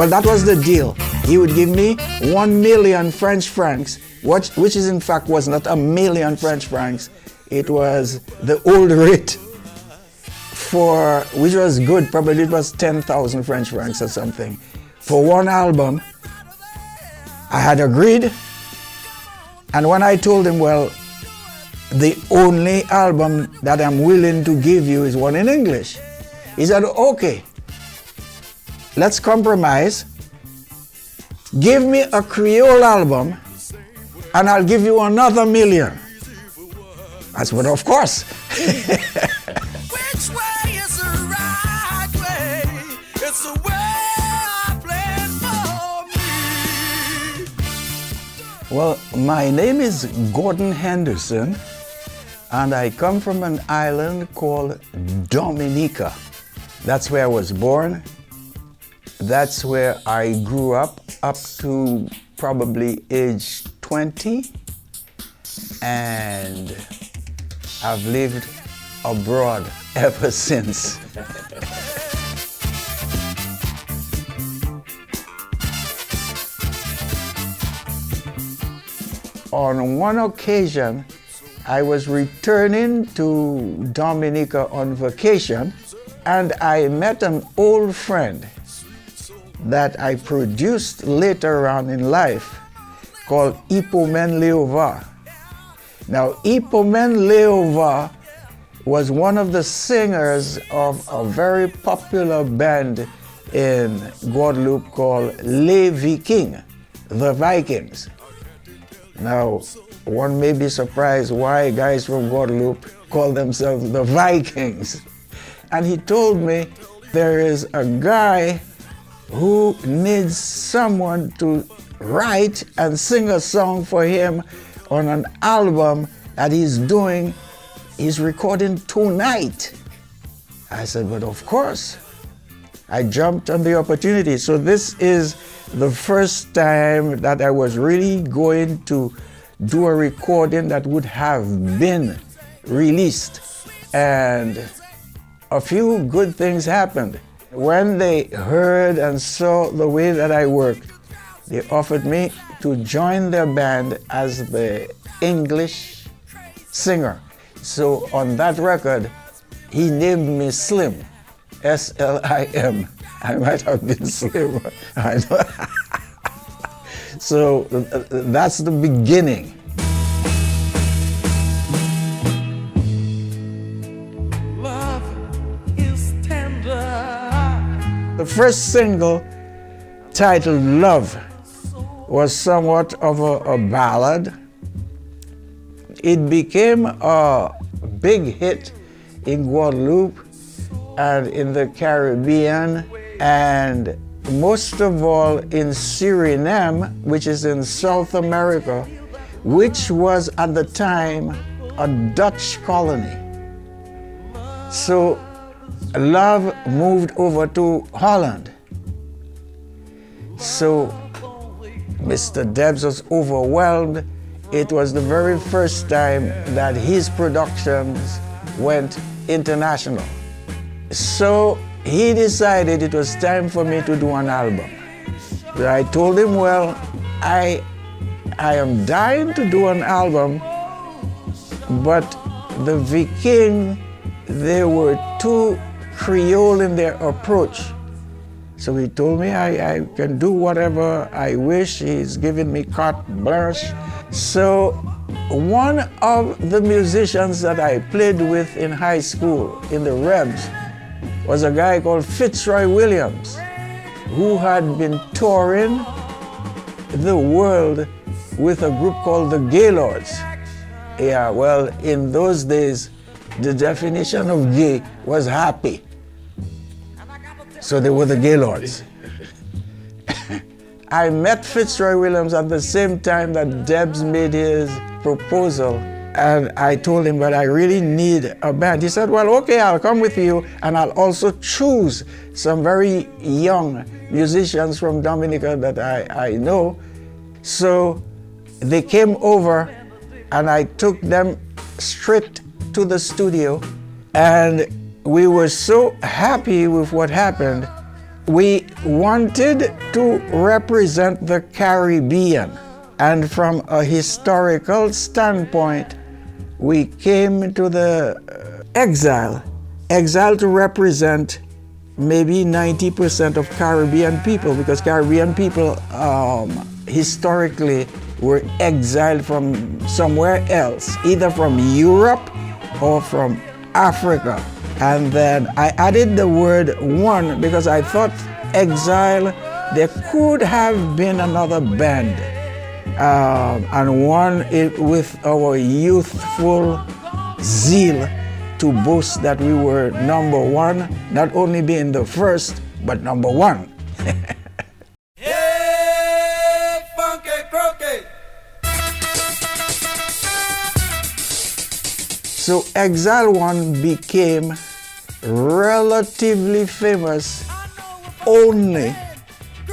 Well, that was the deal. He would give me 1 million French francs, which is in fact was not a million French francs. It was the old rate for, which was good, probably it was 10,000 French francs or something. For one album, I had agreed. And when I told him, well, the only album that I'm willing to give you is one in English, he said, okay, let's compromise. Give me a Creole album and I'll give you another million. I said, well, of course. Which way is the right way? It's the way I planned for me. Well, my name is Gordon Henderson, and I come from an island called Dominica. That's where I was born. That's where I grew up to probably age 20. And I've lived abroad ever since. On one occasion, I was returning to Dominica on vacation, and I met an old friend that I produced later on in life called Ipomen Leova. Now, Ipomen Leova was one of the singers of a very popular band in Guadeloupe called Les Vikings, the Vikings. Now, one may be surprised why guys from Guadeloupe call themselves the Vikings. And he told me there is a guy who needs someone to write and sing a song for him on an album that he's doing, he's recording tonight. I said, but of course. I jumped on the opportunity. So this is the first time that I was really going to do a recording that would have been released. And a few good things happened. When they heard and saw the way that I worked, they offered me to join their band as the English singer. So on that record, he named me Slim, S-L-I-M. I might have been Slim. I know. So that's the beginning. Love is tender. The first single, titled Love, was somewhat of a ballad. It became a big hit in Guadeloupe and in the Caribbean, and most of all in Suriname, which is in South America, which was at the time a Dutch colony. So Love moved over to Holland. So Mr. Debs was overwhelmed. It was the very first time that his productions went international. So he decided it was time for me to do an album. But I told him, well, I am dying to do an album, but the Viking, they were too Creole in their approach. So he told me I can do whatever I wish. He's given me carte blanche. So one of the musicians that I played with in high school, in the Rebs, was a guy called Fitzroy Williams, who had been touring the world with a group called the Gaylords. Yeah, well, in those days, the definition of gay was happy. So they were the Gaylords. I met Fitzroy Williams at the same time that Debs made his proposal. And I told him, but I really need a band. He said, well, okay, I'll come with you, and I'll also choose some very young musicians from Dominica that I know. So they came over, and I took them straight to the studio, and we were so happy with what happened. We wanted to represent the Caribbean. And from a historical standpoint, we came to the exile to represent maybe 90% of Caribbean people, because Caribbean people historically were exiled from somewhere else, either from Europe or from Africa. And then I added the word one because I thought exile, there could have been another band. And one with our youthful zeal to boast that we were number one, not only being the first, but number one. Hey, funky croquet. So Exile One became relatively famous only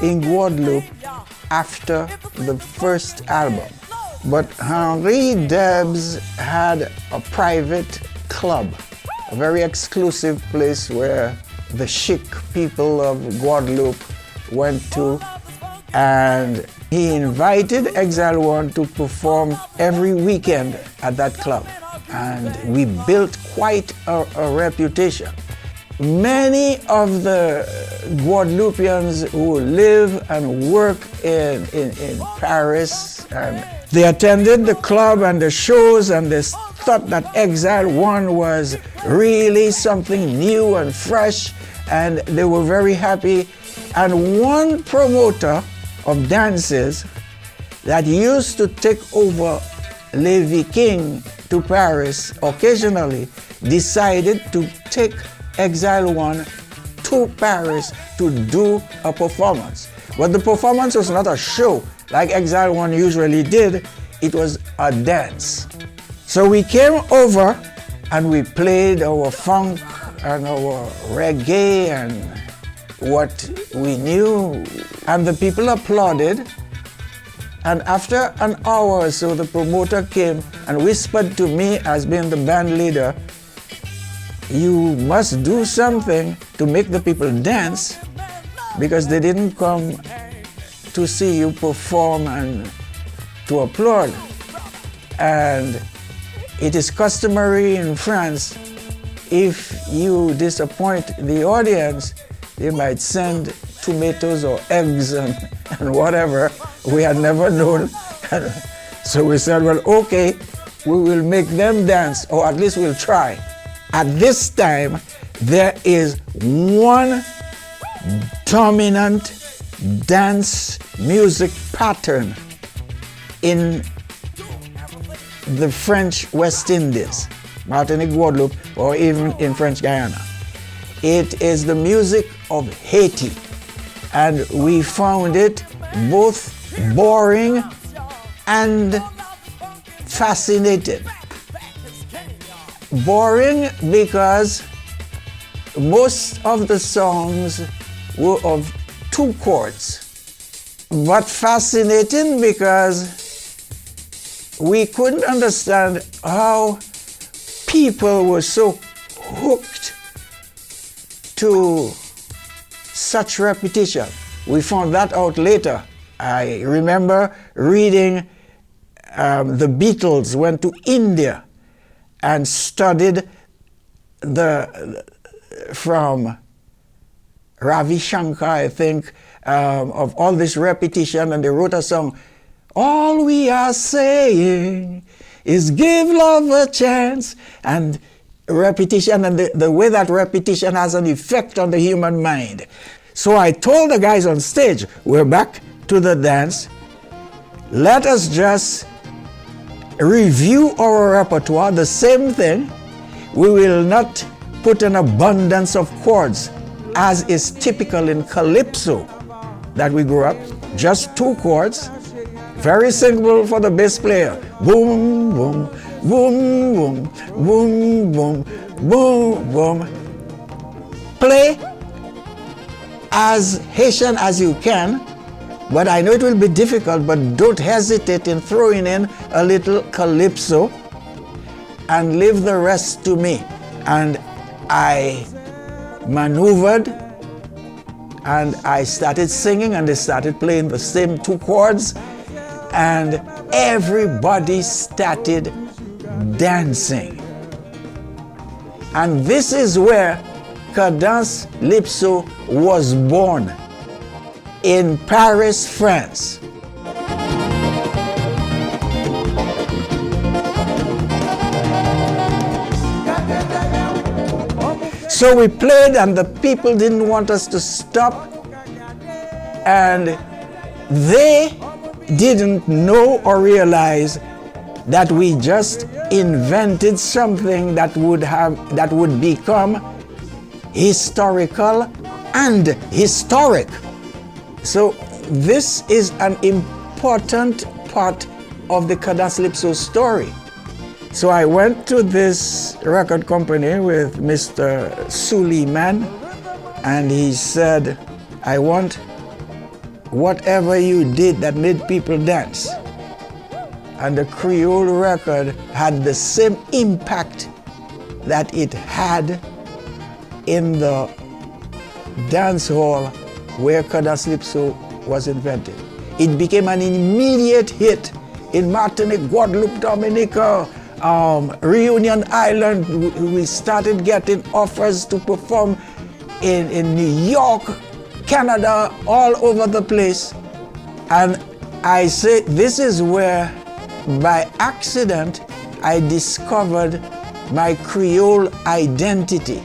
in Guadeloupe after the first album. But Henri Debs had a private club, a very exclusive place where the chic people of Guadeloupe went to, and he invited Exile One to perform every weekend at that club. And we built quite a reputation. Many of the Guadeloupeans who live and work in Paris, and they attended the club and the shows, and they thought that Exile One was really something new and fresh, and they were very happy. And one promoter of dances that used to take over Les Vikings to Paris occasionally decided to take Exile One to Paris to do a performance. But the performance was not a show like Exile One usually did, it was a dance. So we came over and we played our funk and our reggae and what we knew, and the people applauded. And after an hour or so, the promoter came and whispered to me as being the band leader, "You must do something to make the people dance, because they didn't come to see you perform and to applaud. And it is customary in France, if you disappoint the audience, they might send tomatoes or eggs and whatever." We had never known. So we said, well, okay, we will make them dance, or at least we'll try. At this time, there is one dominant dance music pattern in the French West Indies, Martinique, Guadeloupe, or even in French Guyana. It is the music of Haiti. And we found it both boring and fascinating. Boring because most of the songs were of two chords, but fascinating because we couldn't understand how people were so hooked to such repetition. We found that out later. I remember reading the Beatles went to India and studied from Ravi Shankar, I think, of all this repetition, and they wrote a song, "All we are saying is give love a chance," and repetition, and the way that repetition has an effect on the human mind. So I told the guys on stage, we're back to the dance, let us just review our repertoire, the same thing. We will not put an abundance of chords, as is typical in calypso that we grew up, just two chords, very simple for the bass player. Boom, boom, boom, boom, boom, boom, boom, boom. Play as Haitian as you can, but I know it will be difficult, but don't hesitate in throwing in a little calypso and leave the rest to me. And I maneuvered And I started singing and they started playing the same two chords and everybody started dancing. And this is where Cadence Lypso was born, in Paris, France. So we played and the people didn't want us to stop, and they didn't know or realize that we just invented something that would become historical and historic. So this is an important part of the Cadence Lypso story. So I went to this record company with Mr. Suleiman, and he said, I want whatever you did that made people dance. And the Creole record had the same impact that it had in the dance hall where Cadence Lypso was invented. It became an immediate hit in Martinique, Guadeloupe, Dominica, Reunion Island. We started getting offers to perform in New York, Canada, all over the place. And I say this is where, by accident, I discovered my Creole identity.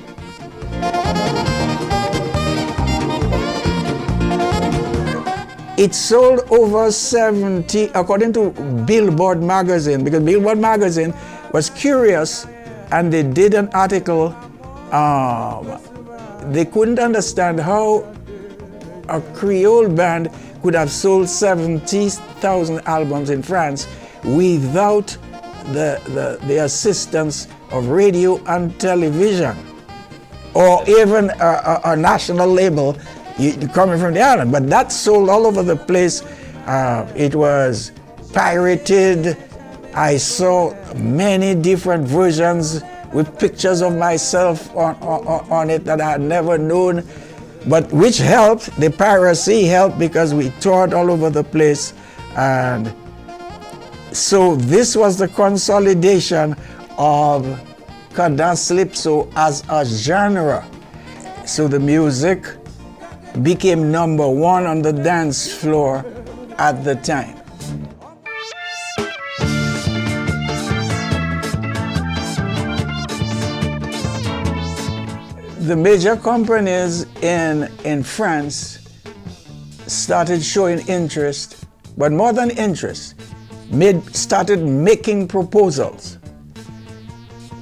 It sold over 70, according to Billboard magazine, because Billboard magazine was curious and they did an article. They couldn't understand how a Creole band could have sold 70,000 albums in France without the assistance of radio and television, or even a national label coming from the island. But that sold all over the place. It was pirated. I saw many different versions with pictures of myself on it that I had never known, but which helped. The piracy helped because we toured all over the place. And so this was the consolidation of Cadence Lypso as a genre. So the music became number one on the dance floor at the time. The major companies in France started showing interest, but more than interest, started making proposals.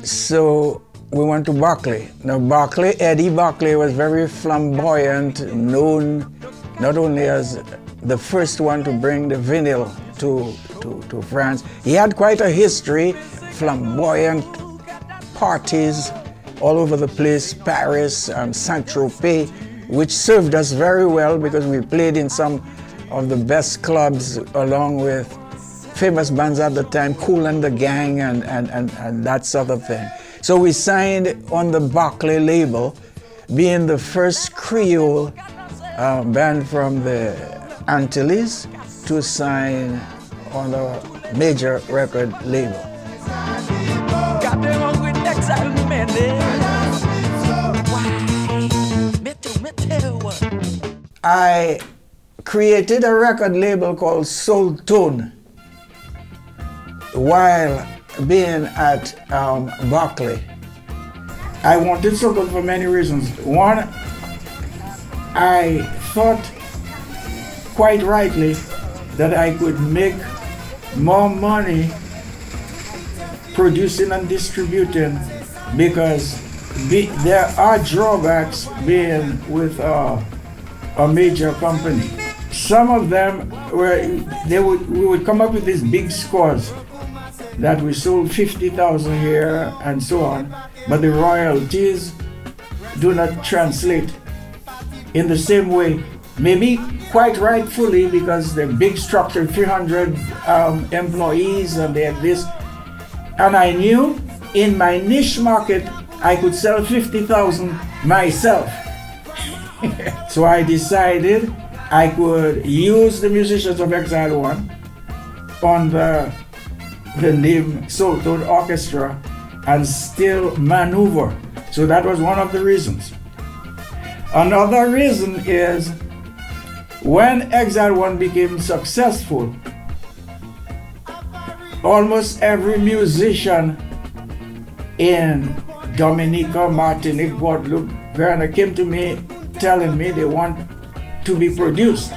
So we went to Barclay. Now Eddie Barclay was very flamboyant, known not only as the first one to bring the vinyl to France. He had quite a history, flamboyant parties all over the place, Paris and Saint-Tropez, which served us very well because we played in some of the best clubs along with famous bands at the time, Kool and the Gang and that sort of thing. So we signed on the Barclay label, being the first Creole band from the Antilles to sign on a major record label. I created a record label called Soul Tone while being at Barclay. I wanted Soul for many reasons. One, I thought quite rightly that I could make more money producing and distributing, because there are drawbacks being with a major company. Some of them we would come up with these big scores that we sold 50,000 here and so on, but the royalties do not translate in the same way. Maybe quite rightfully, because they're big structure, 300 employees, and they have this. And I knew in my niche market I could sell 50,000 myself. So I decided I could use the musicians of Exile One on the name Soul Tone Orchestra and still maneuver. So that was one of the reasons. Another reason is when Exile One became successful, almost every musician in Dominica, Martinique, Guadeloupe, Guyana came to me telling me they want to be produced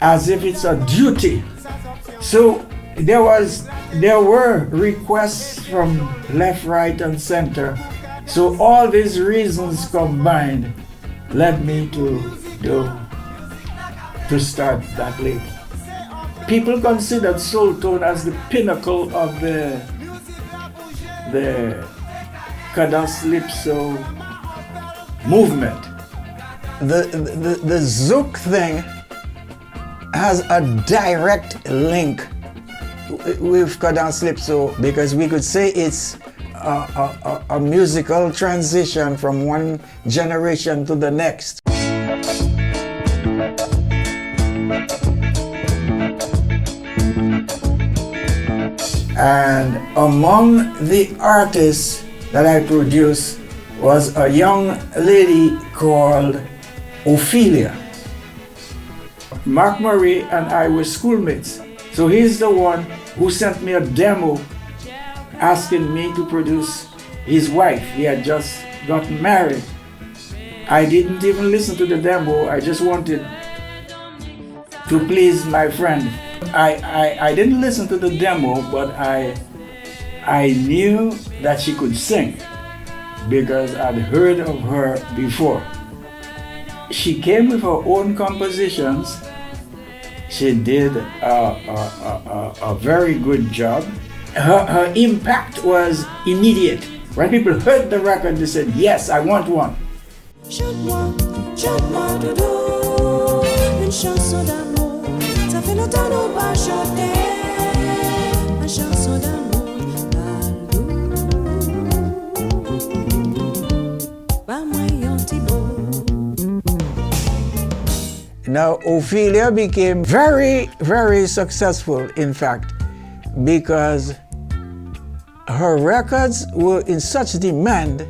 as if it's a duty. So there were requests from left, right, and center. So all these reasons combined led me to start that label. People considered Soul Tone as the pinnacle of the Calypso movement. The Zouk thing has a direct link with Calypso because we could say it's a musical transition from one generation to the next. And among the artists that I produced was a young lady called Ophelia. Mark Murray and I were schoolmates. So he's the one who sent me a demo asking me to produce his wife. He had just gotten married. I didn't even listen to the demo. I just wanted to please my friend. I didn't listen to the demo, but I knew that she could sing because I'd heard of her before. She came with her own compositions. She did a very good job. Her impact was immediate. When people heard the record, they said, yes, I want one. Now, Ophelia became very, very successful, in fact, because her records were in such demand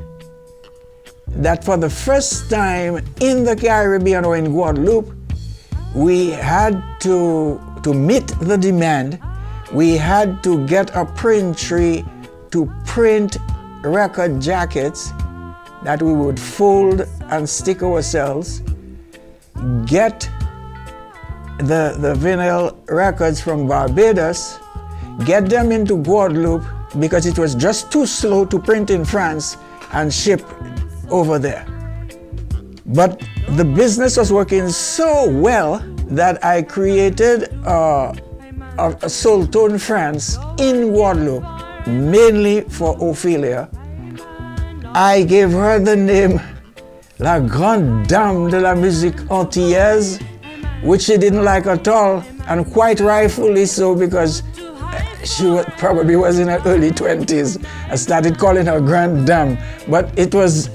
that for the first time in the Caribbean or in Guadeloupe, we had to meet the demand. We had to get a printry to print record jackets that we would fold and stick ourselves, get the vinyl records from Barbados, get them into Guadeloupe because it was just too slow to print in France and ship over there. But the business was working so well that I created a Soul Tone France in Guadeloupe, mainly for Ophelia. I gave her the name La Grande Dame de la Musique Antillaise, which she didn't like at all, and quite rightfully so, because she probably was in her early 20s. I started calling her Grande Dame, but it was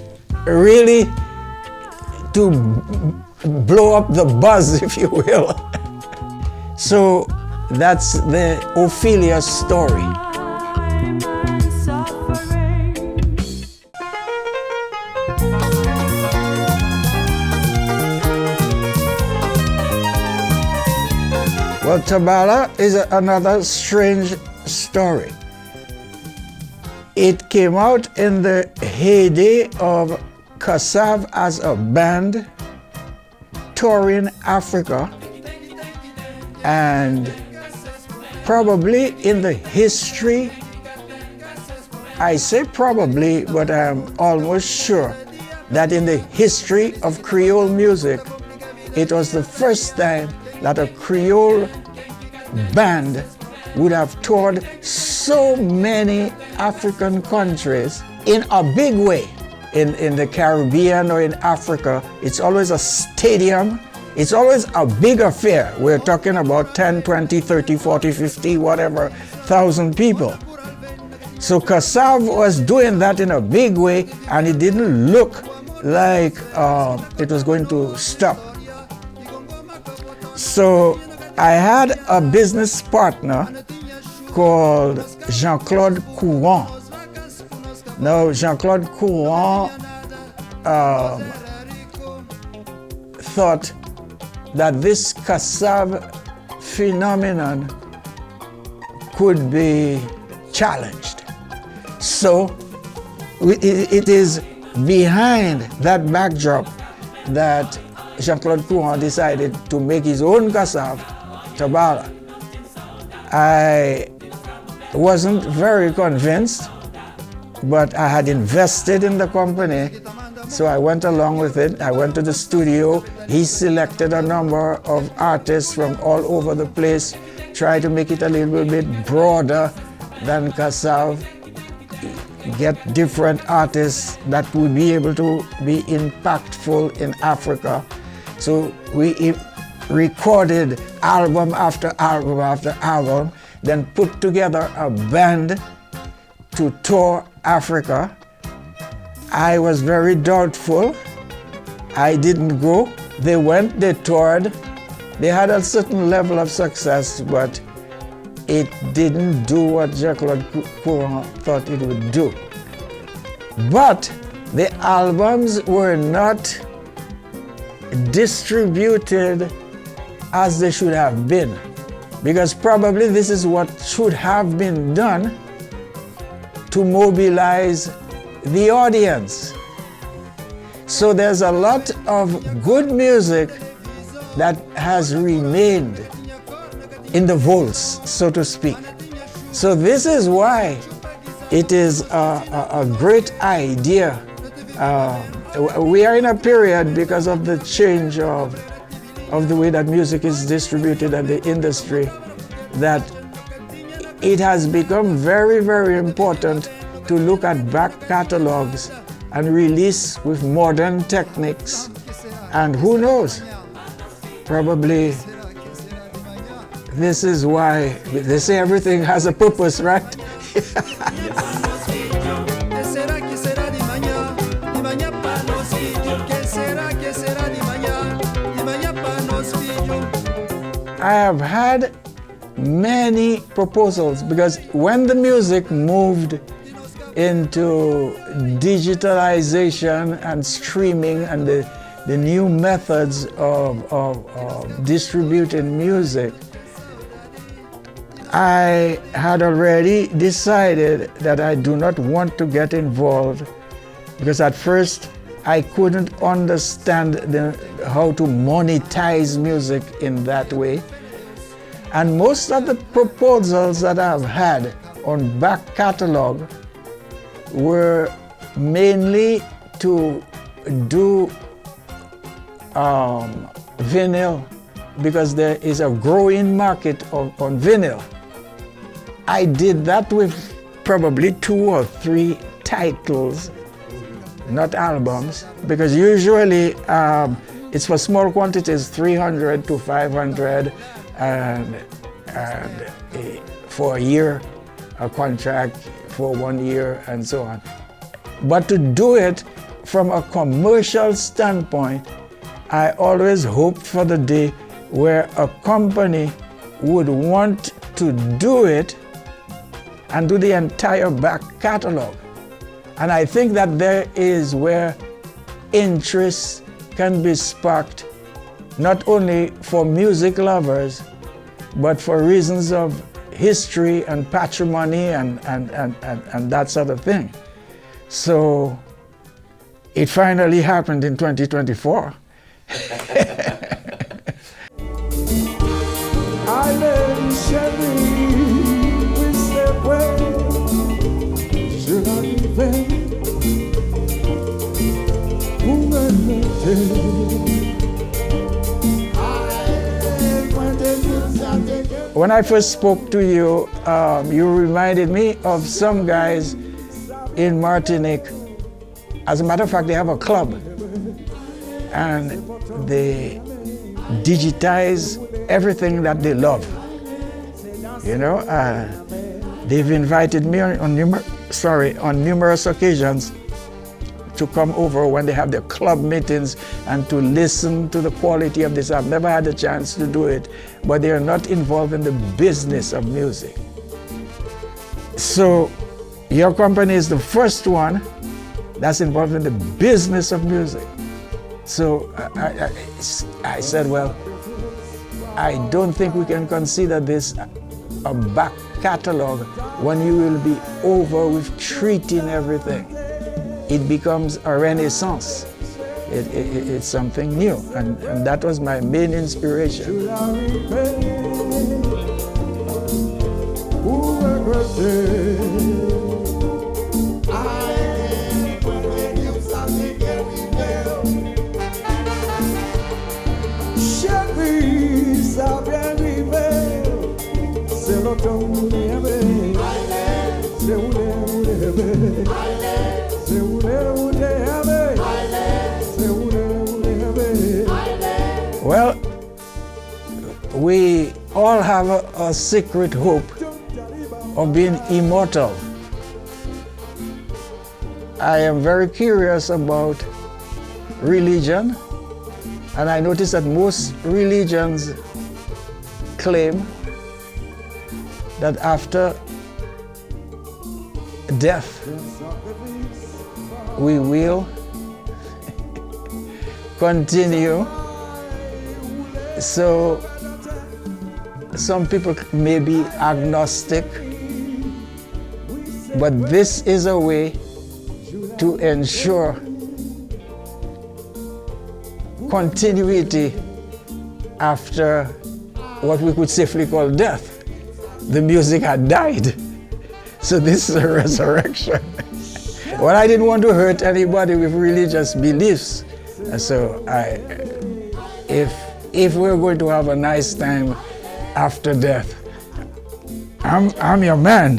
really to blow up the buzz, if you will. So that's the Ophelia story. Well, Tabala is another strange story. It came out in the heyday of Kassav as a band touring Africa, and probably in the history, I say probably, but I'm almost sure that in the history of Creole music, it was the first time that a Creole band would have toured so many African countries in a big way. In the Caribbean or in Africa, it's always a stadium. It's always a big affair. We're talking about 10, 20, 30, 40, 50, whatever, thousand people. So Kassav was doing that in a big way, and it didn't look like it was going to stop. So I had a business partner called Jean-Claude Courant. Now, Jean-Claude Courant thought that this Kassav phenomenon could be challenged. So it is behind that backdrop that Jean-Claude Courant decided to make his own Kassav, Tabala. I wasn't very convinced, but I had invested in the company, so I went along with it. I went to the studio. He selected a number of artists from all over the place, tried to make it a little bit broader than Kassav, get different artists that would be able to be impactful in Africa. So we recorded album after album after album, then put together a band to tour Africa. I was very doubtful. I didn't go. They went, they toured. They had a certain level of success, but it didn't do what Jean-Claude Courant thought it would do. But the albums were not distributed as they should have been, because probably this is what should have been done to mobilize the audience. So there's a lot of good music that has remained in the vaults, so to speak. So this is why it is a great idea. We are in a period, because of the change of the way that music is distributed and the industry, that it has become very, very important to look at back catalogs and release with modern techniques. And who knows, probably this is why they say everything has a purpose, right? I have had many proposals, because when the music moved into digitalization and streaming and the new methods of distributing music, I had already decided that I do not want to get involved, because at first I couldn't understand how to monetize music in that way. And most of the proposals that I've had on back catalog were mainly to do vinyl, because there is a growing market on vinyl. I did that with probably 2 or 3 titles, not albums, because usually it's for small quantities, 300 to 500, and for a year, a contract for 1 year, and so on. But to do it from a commercial standpoint, I always hoped for the day where a company would want to do it and do the entire back catalog. And I think that there is where interest can be sparked, not only for music lovers, but for reasons of history and patrimony and that sort of thing. So it finally happened in 2024. When I first spoke to you, you reminded me of some guys in Martinique. As a matter of fact, they have a club, and they digitize everything that they love. You know, they've invited me on numerous occasions to come over when they have their club meetings and to listen to the quality of this. I've never had a chance to do it, but they are not involved in the business of music. So your company is the first one that's involved in the business of music. So I said, well, I don't think we can consider this a back catalog when you will be over with treating everything. It becomes a renaissance. It's something new, and that was my main inspiration. Well, we all have a secret hope of being immortal. I am very curious about religion, and I notice that most religions claim that after death, we will continue. So some people may be agnostic, but this is a way to ensure continuity after what we could safely call death. The music had died. So this is a resurrection. Well, I didn't want to hurt anybody with religious beliefs. So if we're going to have a nice time after death, I'm your man.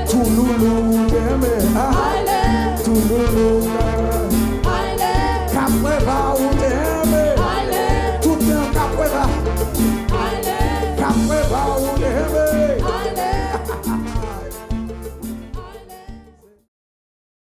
Tululu,